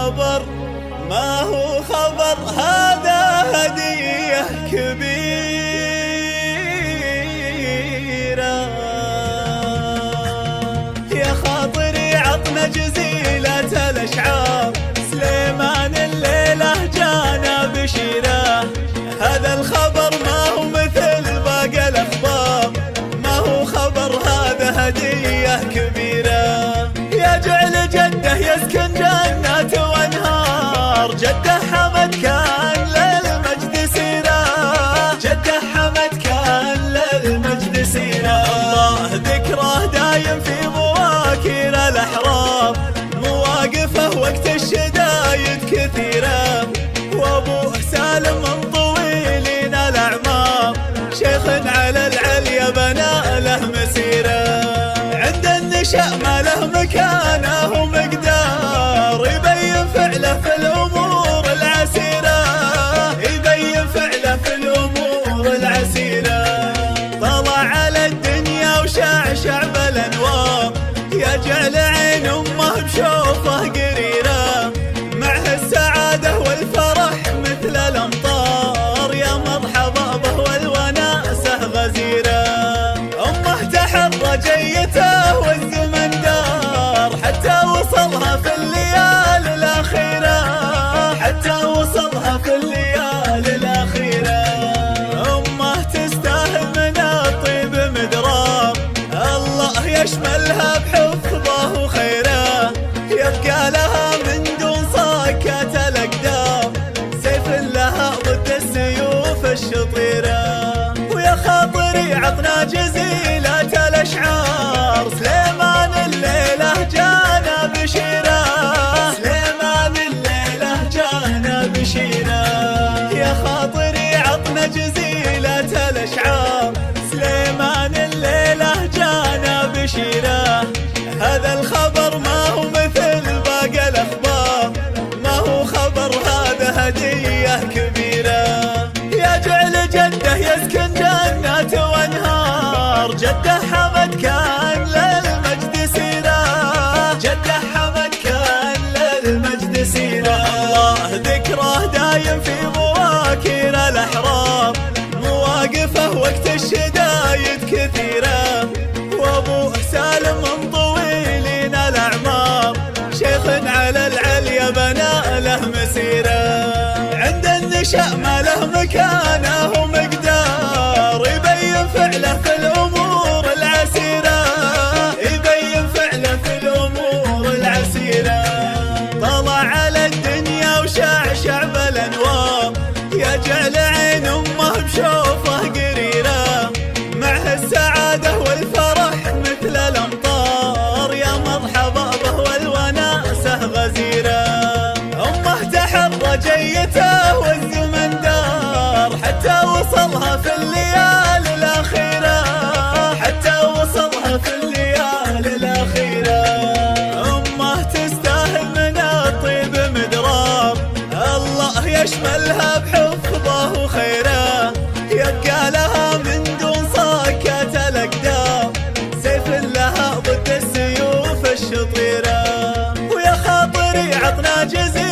الخبر ما هو خبر، هذا هدية كبيرة. يا خاطري عطنا جزيلة الأشعار، سليمان الليلة جانا بشيرة. هذا الخبر ما هو مثل باقي الأخبار، ما هو خبر، هذا هدية كبيرة. يا جعل جده يسكن جنات وانهار، جده حمد كان للمجد سيرة، جده حمد كان للمجد سيرة. الله ذكره دايم في مواكب الأحرار، مواقفه وقت الشدايد كثيرة. وابوه سالم من طويلين الأعمار، شيخ على العليا بنى له مسيرة. عند النشأ ما له مكانه ومقدار، يبين فعله في الأمور العسيرة، يبين فعله في الأمور العسيرة. طلع على الدنيا وشعشع بالأنوار، يجعل عين أمه بشوفه قريرة. معه السعادة والفرح مثل الأمطار، يا مرحبا به والوناسة غزيرة. أمه تحرى جيته والزمن دار، حتى وصلها في الليالي الأخيرة، حتى وصلها في الليالي الأخيرة. أمه تستاهل من الطيب مدرار، الله يشملها بحفظه وخيره. يبقى لها من دون صاكة الأقدام، سيف لها ضد السيوف الشطيرة. ويا خاطري عطنا جزيلة الأشعار، سليمان الليلة جانا بشيرة، سليمان الليلة جانا بشيرة. يا خاطري عطنا جزيلة الأشعار، سليمان الليلة جانا بشيرة. هذا الخبر ما هو مثل باقي الأخبار، ما هو خبر، هذا هدية كبيرة. يا جعل جده يسكن جنات وانهار، جده حمد كان للمجد سيرة، جده حمد كان للمجد سيرة. الله ذكره دايم في مواكب الأحرار، مواقفه وقت الشدايد كثيرة. وابوه سالم من طويلين الأعمار، شيخ على العليا بنى له مسيرة. عند النشأ ما له مكانه ومقدار، يبين فعله في الأمور العسيرة، يبين فعله في الأمور العسيرة. طلع على الدنيا وشعشع بالأنوار، يجعل عين أمه بشوفه قريرة. معه السعادة والفرح مثل الأمطار، يا مرحبا به والوناسة غزيرة. أمه تحرى جيته والزمن دار، حتى وصلها في الليالي الأخيرة، حتى وصلها في الليالي الأخيرة. أمه تستاهل من الطيب مدرار، الله يشملها بحفظه وخيره. يبقى لها من دون صاكة الأقدام، سيف لها ضد السيوف الشطيرة. ويا خاطري عطنا جزيلة